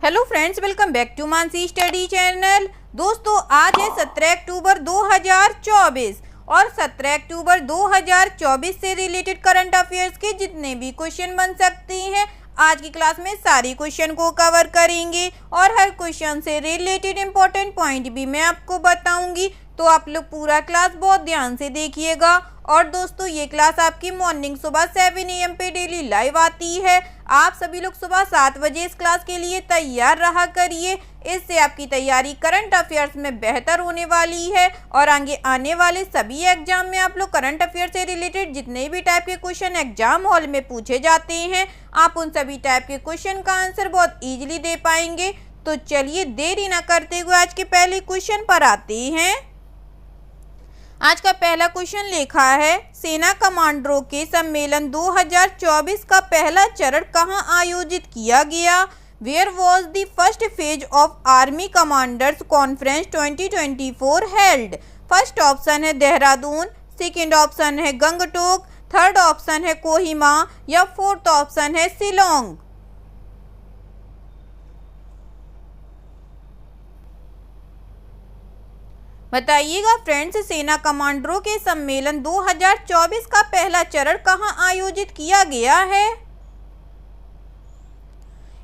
Hello friends, welcome back to Mansi study channel. दोस्तों, आज है 17 अक्टूबर 2024 और 17 अक्टूबर 2024 से रिलेटेड करंट अफेयर्स के जितने भी क्वेश्चन बन सकते हैं आज की क्लास में सारे क्वेश्चन को कवर करेंगे और हर क्वेश्चन से रिलेटेड इंपॉर्टेंट पॉइंट भी मैं आपको बताऊंगी। तो आप लोग पूरा क्लास बहुत ध्यान से देखिएगा। और दोस्तों, ये क्लास आपकी मॉर्निंग सुबह 7 AM पे डेली लाइव आती है। आप सभी लोग सुबह 7 बजे इस क्लास के लिए तैयार रहा करिए। इससे आपकी तैयारी करंट अफेयर्स में बेहतर होने वाली है और आगे आने वाले सभी एग्जाम में आप लोग करंट अफेयर से रिलेटेड जितने भी टाइप के क्वेश्चन एग्जाम हॉल में पूछे जाते हैं, आप उन सभी टाइप के क्वेश्चन का आंसर बहुत ईजिली दे पाएंगे। तो चलिए देरी ना करते हुए आज के पहले क्वेश्चन पर आते हैं। आज का पहला क्वेश्चन लिखा है, सेना कमांडरों के सम्मेलन 2024 का पहला चरण कहां आयोजित किया गया? Where was the first phase of army commanders conference 2024 held? First option है देहरादून, सेकेंड ऑप्शन है गंगटोक, थर्ड ऑप्शन है कोहिमा या फोर्थ ऑप्शन है शिलोंग। बताइएगा फ्रेंड्स, सेना कमांडरों के सम्मेलन 2024 का पहला चरण कहां आयोजित किया गया है?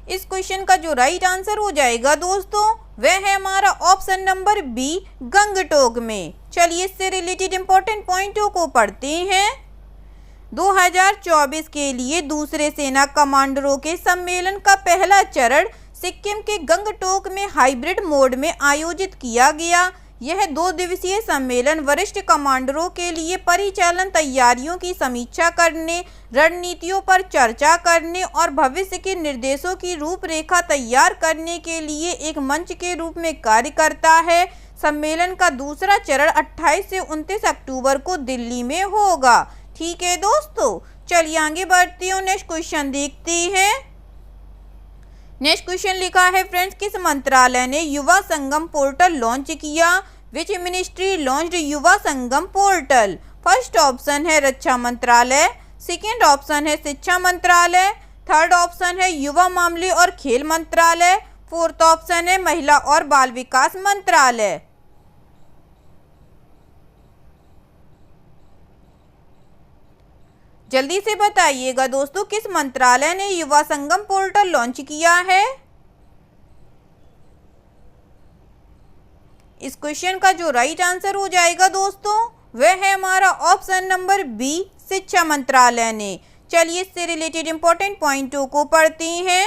इस क्वेश्चन का जो राइट आंसर हो जाएगा दोस्तों, वह है हमारा ऑप्शन नंबर बी, गंगटोक में। चलिए इससे रिलेटेड इंपॉर्टेंट पॉइंटों को पढ़ते हैं। 2024 के लिए दूसरे सेना कमांडरों के सम्मेलन का पहला चरण सिक्किम के गंगटोक में हाइब्रिड मोड में आयोजित किया गया। यह 2 दिवसीय सम्मेलन वरिष्ठ कमांडरों के लिए परिचालन तैयारियों की समीक्षा करने, रणनीतियों पर चर्चा करने और भविष्य के निर्देशों की रूपरेखा तैयार करने के लिए एक मंच के रूप में कार्य करता है। सम्मेलन का दूसरा चरण 28 से 29 अक्टूबर को दिल्ली में होगा। ठीक है दोस्तों, चलिए आगे बढ़ते हैं, नेक्स्ट क्वेश्चन देखते हैं। नेक्स्ट क्वेश्चन लिखा है फ्रेंड्स, किस मंत्रालय ने युवा संगम पोर्टल लॉन्च किया? Which ministry launched Yuva Sangam portal? First option है रक्षा मंत्रालय, सेकेंड ऑप्शन है शिक्षा मंत्रालय, थर्ड ऑप्शन है युवा मामले और खेल मंत्रालय, फोर्थ ऑप्शन है महिला और बाल विकास मंत्रालय। जल्दी से बताइएगा दोस्तों, किस मंत्रालय ने युवा संगम पोर्टल लॉन्च किया है? इस क्वेश्चन का जो राइट आंसर हो जाएगा दोस्तों, वह है हमारा ऑप्शन नंबर बी, शिक्षा मंत्रालय ने। चलिए इससे रिलेटेड इंपॉर्टेंट पॉइंटों को पढ़ते हैं।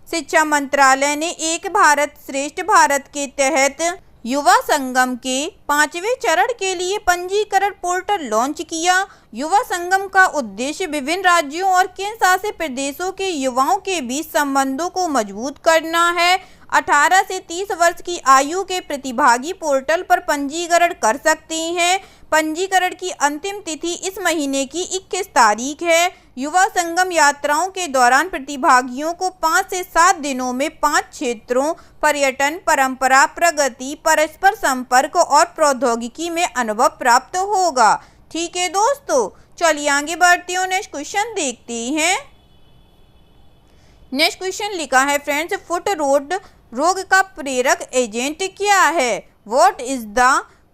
शिक्षा मंत्रालय ने एक भारत श्रेष्ठ भारत के तहत युवा संगम के 5वें चरण के लिए पंजीकरण पोर्टल लॉन्च किया। युवा संगम का उद्देश्य विभिन्न राज्यों और केंद्र शासित प्रदेशों के युवाओं के बीच संबंधों को मजबूत करना है। 18 से 30 वर्ष की आयु के प्रतिभागी पोर्टल पर पंजीकरण कर सकते हैं। पंजीकरण की अंतिम तिथि इस महीने की 21 तारीख है। युवा संगम यात्राओं के दौरान प्रतिभागियों को 5 से 7 दिनों में 5 क्षेत्रों पर्यटन, परंपरा, प्रगति, परस्पर संपर्क और प्रौद्योगिकी में अनुभव प्राप्त होगा। ठीक है दोस्तों, चलिए आगे बढ़ते हैं, नेक्स्ट क्वेश्चन देखते हैं। नेक्स्ट क्वेश्चन लिखा है फ्रेंड्स, फुट रोग का प्रेरक एजेंट क्या है? What is the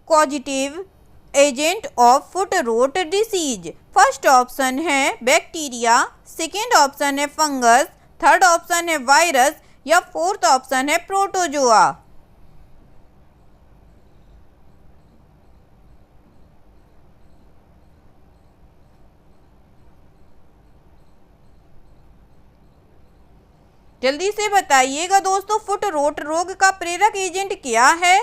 causative agent of foot rot disease? First option है बैक्टीरिया, सेकेंड ऑप्शन है फंगस, थर्ड ऑप्शन है वायरस या फोर्थ ऑप्शन है प्रोटोजोआ। जल्दी से बताइएगा दोस्तों, फुट रोट रोग का प्रेरक एजेंट क्या है?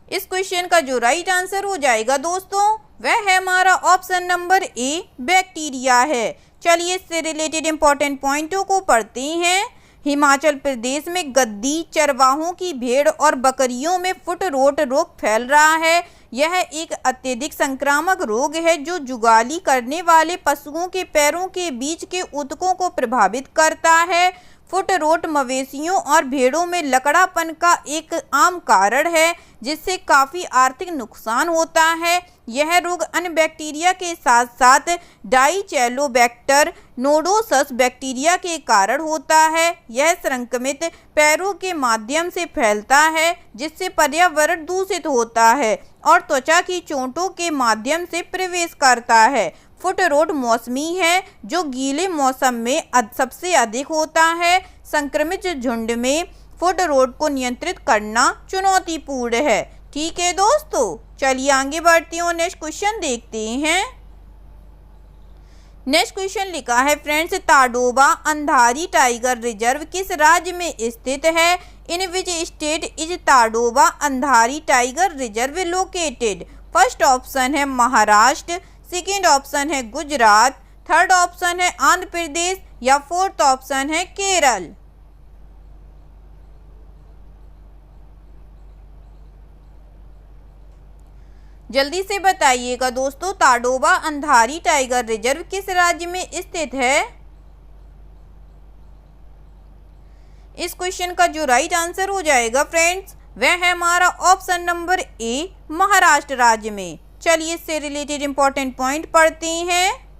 इस क्वेश्चन का जो राइट आंसर हो जाएगा दोस्तों, वह है हमारा ऑप्शन नंबर ए, बैक्टीरिया है। चलिए इससे रिलेटेड इंपॉर्टेंट पॉइंटों को पढ़ते हैं। हिमाचल प्रदेश में गद्दी, चरवाहों की भेड़ और बकरियों में फुट रोट रोग फैल रहा है। यह एक अत्यधिक संक्रामक रोग है जो जुगाली करने वाले पशुओं के पैरों के बीच के ऊतकों को प्रभावित करता है। फुट रोट मवेशियों और भेड़ों में लकड़ापन का एक आम कारण है, जिससे काफ़ी आर्थिक नुकसान होता है। यह रोग अन्य बैक्टीरिया के साथ साथ डाइचेलोबैक्टर नोडोसस बैक्टीरिया के कारण होता है। यह संक्रमित पैरों के माध्यम से फैलता है, जिससे पर्यावरण दूषित होता है और त्वचा की चोटों के माध्यम से प्रवेश करता है। फुट रोट मौसमी है, जो गीले मौसम में सबसे अधिक होता है। संक्रमित झुंड में फुट रोट को नियंत्रित करना चुनौतीपूर्ण है। ठीक है दोस्तों, चलिए आगे बढ़ते हैं और नेक्स्ट क्वेश्चन देखते हैं। नेक्स्ट क्वेश्चन लिखा है friends, Tadoba Andhari tiger reserve किस राज्य में स्थित है? In which state is Tadoba Andhari tiger reserve located? First option है महाराष्ट्र, सेकेंड ऑप्शन है गुजरात, थर्ड ऑप्शन है आंध्र प्रदेश या फोर्थ ऑप्शन है केरल। जल्दी से बताइएगा दोस्तों, ताडोबा अंधारी टाइगर रिजर्व किस राज्य में स्थित है? इस क्वेश्चन का जो राइट आंसर हो जाएगा फ्रेंड्स, वह है हमारा ऑप्शन नंबर ए, महाराष्ट्र राज्य में। चलिए इससे रिलेटेड इंपॉर्टेंट पॉइंट पढ़ते हैं।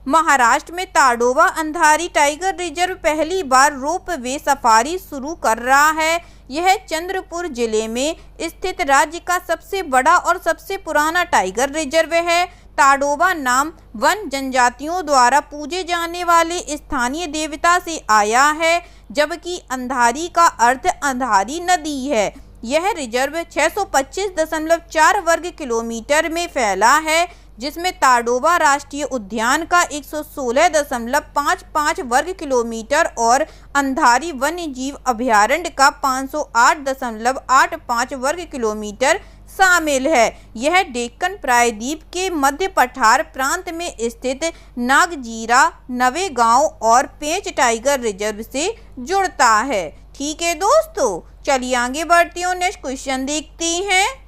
महाराष्ट्र में ताडोबा अंधारी टाइगर रिजर्व पहली बार रोपवे सफारी शुरू कर रहा है। यह चंद्रपुर जिले में स्थित राज्य का सबसे बड़ा और सबसे पुराना टाइगर रिजर्व है। ताडोबा नाम वन जनजातियों द्वारा पूजे जाने वाले स्थानीय देवता से आया है, जबकि अंधारी का अर्थ अंधारी नदी है। यह रिजर्व 625.4 वर्ग किलोमीटर में फैला है, जिसमें ताडोबा राष्ट्रीय उद्यान का 116.55 वर्ग किलोमीटर और अंधारी वन्य जीव अभयारण्य का 508.85 वर्ग किलोमीटर शामिल है। यह डेक्कन प्रायद्वीप के मध्य पठार प्रांत में स्थित नागजीरा, नवेगांव और पेंच टाइगर रिजर्व से जुड़ता है। ठीक है दोस्तों, चलिए आगे बढ़ते हैं और नेक्स्ट क्वेश्चन देखते हैं।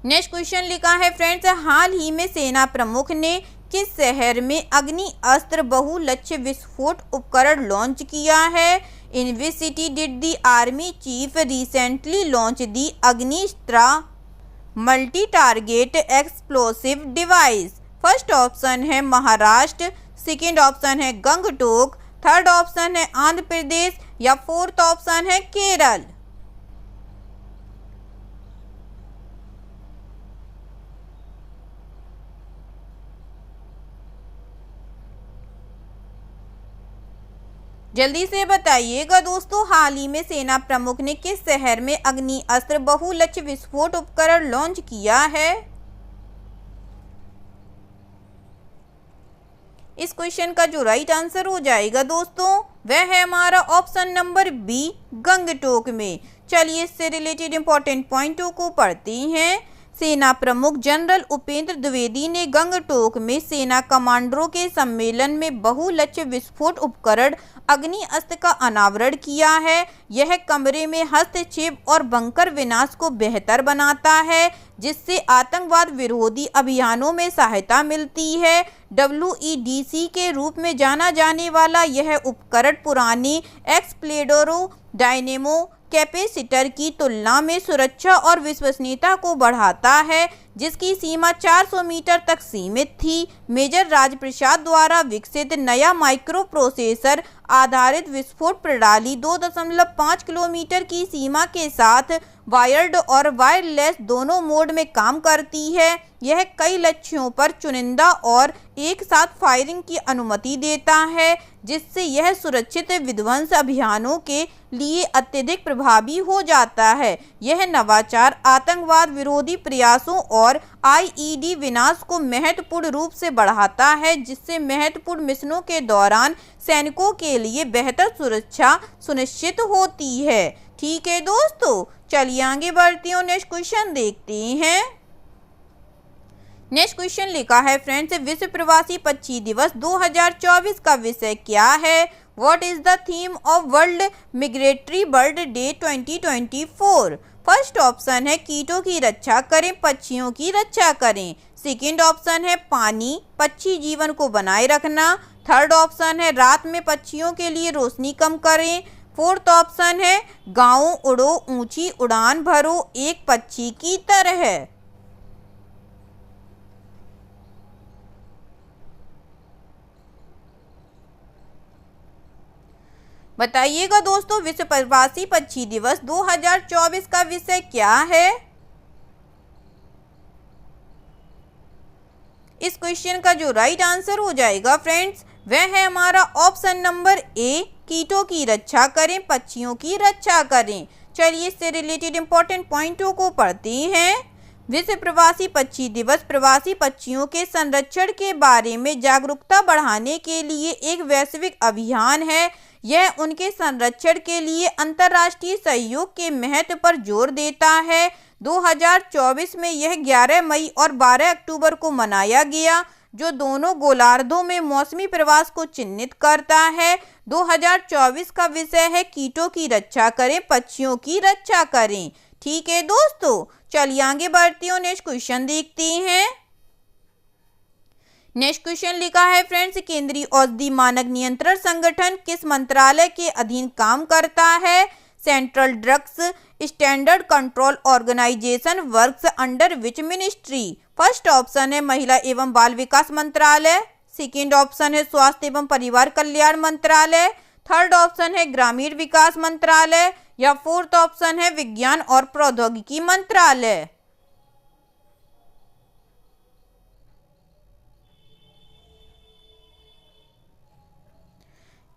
नेक्स्ट क्वेश्चन लिखा है फ्रेंड्स, हाल ही में सेना प्रमुख ने किस शहर में अग्नि अस्त्र बहुलक्ष्य विस्फोट उपकरण लॉन्च किया है? In which city did the army chief recently launch the Agnistra multi target explosive device? First option है महाराष्ट्र, सेकेंड ऑप्शन है गंगटोक, थर्ड ऑप्शन है आंध्र प्रदेश या फोर्थ ऑप्शन है केरल। जल्दी से बताइएगा दोस्तों, हाल ही में सेना प्रमुख ने किस शहर में अग्नि अस्त्र बहुलक्ष्य विस्फोट उपकरण लॉन्च किया है? इस क्वेश्चन का जो राइट आंसर हो जाएगा दोस्तों, वह है हमारा ऑप्शन नंबर बी, गंगटोक में। चलिए इससे रिलेटेड इंपॉर्टेंट पॉइंटों को पढ़ते हैं। सेना प्रमुख जनरल उपेंद्र द्विवेदी ने गंगटोक में सेना कमांडरों के सम्मेलन में बहुलक्ष्य विस्फोट उपकरण अग्नि अस्त्र का अनावरण किया है। यह कमरे में हस्तक्षेप और बंकर विनाश को बेहतर बनाता है, जिससे आतंकवाद विरोधी अभियानों में सहायता मिलती है। WEDC के रूप में जाना जाने वाला यह उपकरण पुराने एक्सप्लोडरो डायनेमो कैपेसिटर की तुलना में सुरक्षा और विश्वसनीयता को बढ़ाता है, जिसकी सीमा 400 मीटर तक सीमित थी। मेजर राजप्रसाद द्वारा विकसित नया माइक्रो प्रोसेसर आधारित विस्फोट प्रणाली 2.5 किलोमीटर की सीमा के साथ वायर्ड और वायरलेस दोनों मोड में काम करती है। यह कई लक्ष्यों पर चुनिंदा और एक साथ फायरिंग की अनुमति देता है, जिससे यह सुरक्षित विध्वंस अभियानों के लिए अत्यधिक प्रभावी हो जाता है। यह नवाचार आतंकवाद विरोधी प्रयासों और IED विनाश को महत्वपूर्ण रूप से बढ़ाता है, जिससे महत्वपूर्ण मिशनों के दौरान सैनिकों के लिए बेहतर सुरक्षा सुनिश्चित होती है। ठीक है दोस्तों, चलिए आगे बढ़ते हैं और नेक्स्ट क्वेश्चन देखते हैं। नेक्स्ट क्वेश्चन लिखा है फ्रेंड्स, विश्व प्रवासी पक्षी दिवस 2024 का विषय क्या है? What is the theme of world migratory bird day 2024? First option है कीटों की रक्षा करें, पक्षियों की रक्षा करें। सेकेंड ऑप्शन है पानी, पक्षी जीवन को बनाए रखना। थर्ड ऑप्शन है रात में पक्षियों के लिए रोशनी कम करें। फोर्थ ऑप्शन है गाँव उड़ो ऊंची उड़ान भरो एक पक्षी की तरह। बताइएगा दोस्तों, विश्व प्रवासी पक्षी दिवस 2024 का विषय क्या है। इस क्वेश्चन का जो राइट आंसर हो जाएगा फ्रेंड्स, वह है हमारा ऑप्शन नंबर ए, कीटों की रक्षा करें, पक्षियों की रक्षा करें। चलिए इससे रिलेटेड इंपॉर्टेंट पॉइंटों को पढ़ते हैं। विश्व प्रवासी पक्षी दिवस प्रवासी पक्षियों के संरक्षण के बारे में जागरूकता बढ़ाने के लिए एक वैश्विक अभियान है। यह उनके संरक्षण के लिए अंतर्राष्ट्रीय सहयोग के महत्व पर जोर देता है। 2024 में यह 11 मई और 12 अक्टूबर को मनाया गया, जो दोनों गोलार्धों में मौसमी प्रवास को चिन्हित करता है। 2024 का विषय है कीटों की रक्षा करें, पक्षियों की रक्षा करें। ठीक है दोस्तों, चलिए आगे बढ़ती हूँ, नेक्स्ट क्वेश्चन देखते हैं। नेक्स्ट क्वेश्चन लिखा है फ्रेंड्स, केंद्रीय औषधि मानक नियंत्रण संगठन किस मंत्रालय के अधीन काम करता है। Central drugs standard control organisation works under which ministry. First option है महिला एवं बाल विकास मंत्रालय। सेकेंड ऑप्शन है स्वास्थ्य एवं परिवार कल्याण मंत्रालय। थर्ड ऑप्शन है ग्रामीण विकास मंत्रालय या फोर्थ ऑप्शन है विज्ञान और प्रौद्योगिकी मंत्रालय।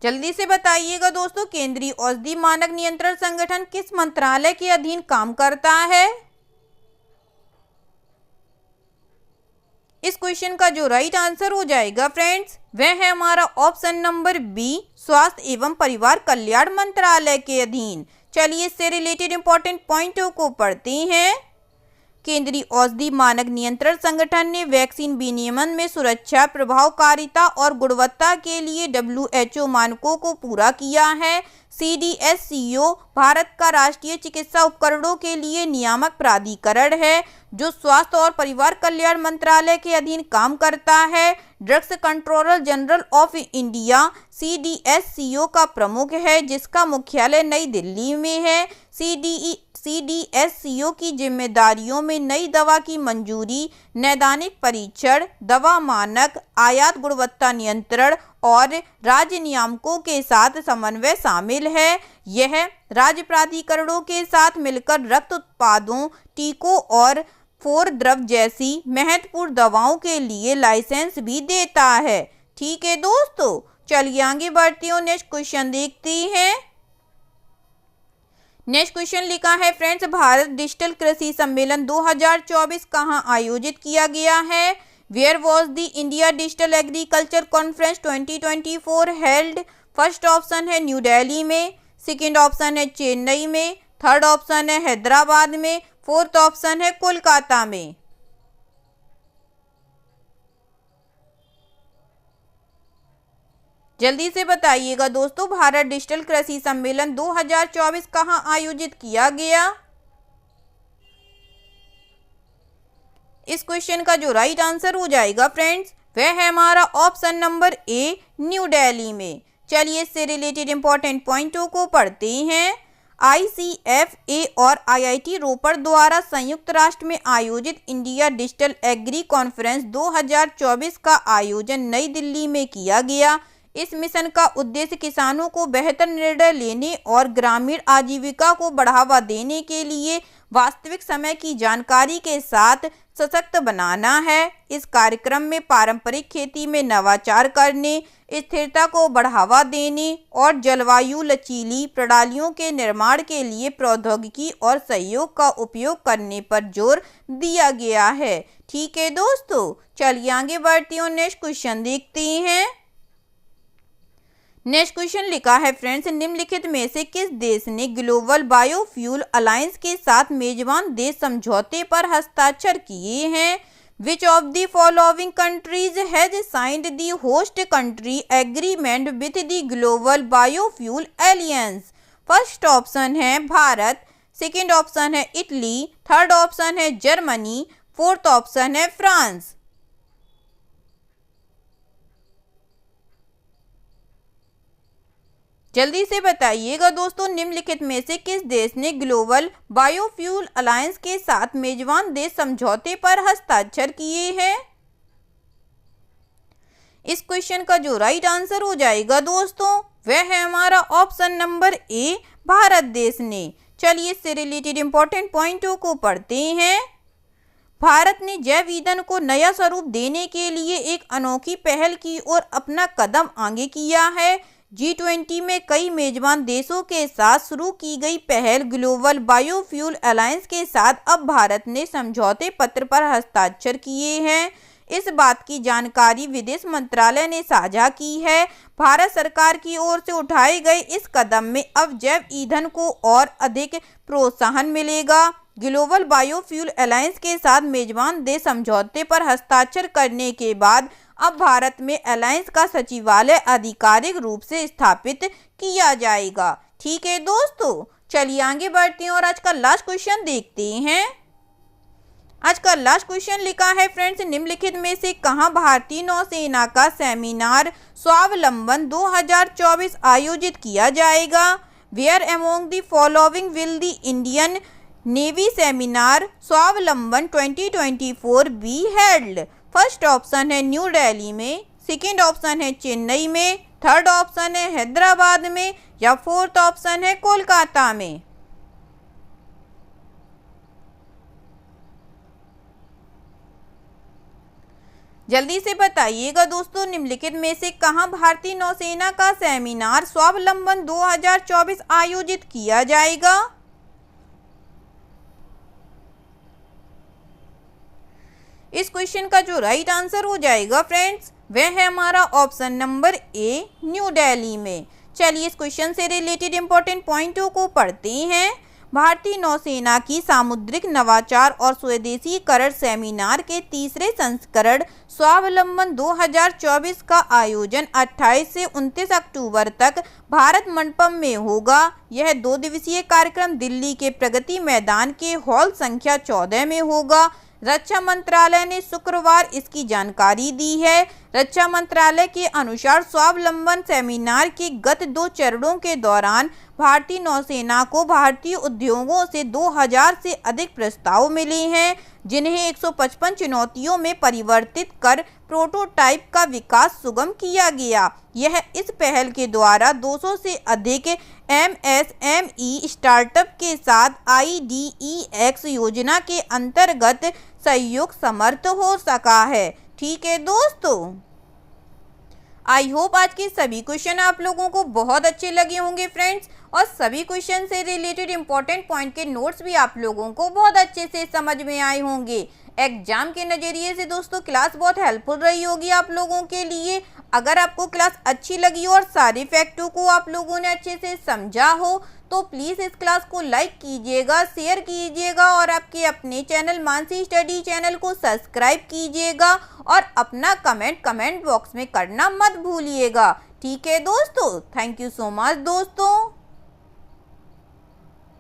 जल्दी से बताइएगा दोस्तों, केंद्रीय औषधि मानक नियंत्रण संगठन किस मंत्रालय के अधीन काम करता है। इस क्वेश्चन का जो राइट आंसर हो जाएगा फ्रेंड्स, वह है हमारा ऑप्शन नंबर बी, स्वास्थ्य एवं परिवार कल्याण मंत्रालय के अधीन। चलिए इससे रिलेटेड इंपॉर्टेंट पॉइंटों को पढ़ते हैं। केंद्रीय औषधि मानक नियंत्रण संगठन ने वैक्सीन विनियमन में सुरक्षा, प्रभावकारिता और गुणवत्ता के लिए WHO मानकों को पूरा किया है। CDSCO भारत का राष्ट्रीय चिकित्सा उपकरणों के लिए नियामक प्राधिकरण है, जो स्वास्थ्य और परिवार कल्याण मंत्रालय के अधीन काम करता है। Drugs controller general of India CDSCO का प्रमुख है, जिसका मुख्यालय नई दिल्ली में है। CDSCO की जिम्मेदारियों में नई दवा की मंजूरी, नैदानिक परीक्षण, दवा मानक, आयात गुणवत्ता नियंत्रण और राज्य नियामकों के साथ समन्वय शामिल है। यह राज्य प्राधिकरणों के साथ मिलकर रक्त उत्पादों, टीकों और फोर द्रव जैसी महत्वपूर्ण दवाओं के लिए लाइसेंस भी देता है। ठीक है दोस्तों, चलिए आगे बढ़ती हूँ, नेक्स्ट क्वेश्चन देखते हैं। नेक्स्ट क्वेश्चन लिखा है फ्रेंड्स, भारत डिजिटल कृषि सम्मेलन 2024 कहाँ आयोजित किया गया है। Where was the India digital agriculture conference 2024 held. First option है न्यू दिल्ली में, सेकेंड ऑप्शन है चेन्नई में, थर्ड ऑप्शन है हैदराबाद में, फोर्थ ऑप्शन है कोलकाता में। जल्दी से बताइएगा दोस्तों, भारत डिजिटल कृषि सम्मेलन 2024 कहाँ आयोजित किया गया। इस क्वेश्चन का जो राइट आंसर हो जाएगा फ्रेंड्स, वह है हमारा option number A, new Delhi में। चलिए इससे रिलेटेड इंपॉर्टेंट पॉइंटों को पढ़ते हैं। ICFA और IIT रोपड़ द्वारा संयुक्त राष्ट्र में आयोजित इंडिया डिजिटल एग्री कॉन्फ्रेंस 2024 का आयोजन नई दिल्ली में किया गया। इस मिशन का उद्देश्य किसानों को बेहतर निर्णय लेने और ग्रामीण आजीविका को बढ़ावा देने के लिए वास्तविक समय की जानकारी के साथ सशक्त बनाना है। इस कार्यक्रम में पारंपरिक खेती में नवाचार करने, स्थिरता को बढ़ावा देने और जलवायु लचीली प्रणालियों के निर्माण के लिए प्रौद्योगिकी और सहयोग का उपयोग करने पर जोर दिया गया है। ठीक है दोस्तों, चलिए आगे बढ़ती हूँ, नेक्स्ट क्वेश्चन देखते हैं। नेक्स्ट क्वेश्चन लिखा है फ्रेंड्स, निम्नलिखित में से किस देश ने ग्लोबल बायोफ्यूल अलायंस के साथ मेजबान देश समझौते पर हस्ताक्षर किए हैं। Which of the following countries has signed the host country agreement with the global biofuel alliance. First option है भारत, सेकेंड ऑप्शन है इटली, थर्ड ऑप्शन है जर्मनी, फोर्थ ऑप्शन है फ्रांस। जल्दी से बताइएगा दोस्तों, निम्नलिखित में से किस देश ने ग्लोबल बायोफ्यूल अलायंस के साथ मेजबान देश समझौते पर हस्ताक्षर किए हैं? इस क्वेश्चन का जो राइट आंसर हो जाएगा दोस्तों, वह है हमारा ऑप्शन नंबर ए, भारत देश ने। चलिए इससे रिलेटेड इंपॉर्टेंट पॉइंटों को पढ़ते हैं। भारत ने जैव ईंधन को नया स्वरूप देने के लिए एक अनोखी पहल की और अपना कदम आगे किया है। G20 में कई मेजबान देशों के साथ शुरू की गई पहल ग्लोबल बायोफ्यूल अलायंस के साथ अब भारत ने समझौते पत्र पर हस्ताक्षर किए हैं। इस बात की जानकारी विदेश मंत्रालय ने साझा की है। भारत सरकार की ओर से उठाए गए इस कदम में अब जैव ईंधन को और अधिक प्रोत्साहन मिलेगा। ग्लोबल बायोफ्यूल अलायंस के साथ मेजबान देश समझौते पर हस्ताक्षर करने के बाद अब भारत में अलायंस का सचिवालय आधिकारिक रूप से स्थापित किया जाएगा। ठीक है दोस्तों, चलिए आगे बढ़ते हैं और आज का लास्ट क्वेश्चन देखते हैं। आज का लास्ट क्वेश्चन लिखा है फ्रेंड्स, निम्नलिखित में से कहां भारतीय नौसेना का सेमिनार स्वावलंबन 2024 आयोजित किया जाएगा? Where among the following will the Indian Navy seminar Swavlamban 2024 be held? First option है न्यू दिल्ली में, सेकेंड ऑप्शन है चेन्नई में, थर्ड ऑप्शन है हैदराबाद में या फोर्थ ऑप्शन है कोलकाता में। जल्दी से बताइएगा दोस्तों, निम्नलिखित में से कहां भारतीय नौसेना का सेमिनार स्वावलंबन 2024 आयोजित किया जाएगा? इस क्वेश्चन का जो राइट आंसर हो जाएगा फ्रेंड्स, वह है हमारा option number A, new Delhi में। चलिए इस क्वेश्चन से रिलेटेड इंपॉर्टेंट पॉइंटों को पढ़ते हैं। भारतीय नौसेना की सामुद्रिक नवाचार और स्वदेशीकरण सेमिनार के तीसरे संस्करण स्वावलंबन 2024 का आयोजन 28 से 29 अक्टूबर तक भारत मंडपम में होगा। यह 2 दिवसीय कार्यक्रम दिल्ली के प्रगति मैदान के हॉल संख्या 14 में होगा। रक्षा मंत्रालय ने शुक्रवार इसकी जानकारी दी है। रक्षा मंत्रालय के अनुसार स्वावलंबन सेमिनार के गत 2 चरणों के दौरान भारतीय नौसेना को भारतीय उद्योगों से 2000 से अधिक प्रस्ताव मिले हैं, जिन्हें 155 चुनौतियों में परिवर्तित कर प्रोटोटाइप का विकास सुगम किया गया। यह इस पहल के द्वारा 200 से अधिक MSME स्टार्टअप के साथ IDEX योजना के अंतर्गत सहयोग समर्थ हो सका है। ठीक है दोस्तों, आई होप आज के सभी क्वेश्चन आप लोगों को बहुत अच्छे लगे होंगे फ्रेंड्स, और सभी क्वेश्चन से रिलेटेड इंपॉर्टेंट पॉइंट के नोट्स भी आप लोगों को बहुत अच्छे से समझ में आए होंगे। एग्जाम के नज़रिए से दोस्तों क्लास बहुत हेल्पफुल रही होगी आप लोगों के लिए। अगर आपको क्लास अच्छी लगी और सारे फैक्टों को आप लोगों ने अच्छे से समझा हो तो प्लीज़ इस क्लास को लाइक कीजिएगा, शेयर कीजिएगा और आपके अपने चैनल मानसी स्टडी चैनल को सब्सक्राइब कीजिएगा और अपना कमेंट बॉक्स में करना मत भूलिएगा। ठीक है दोस्तों, थैंक यू सो मच दोस्तों।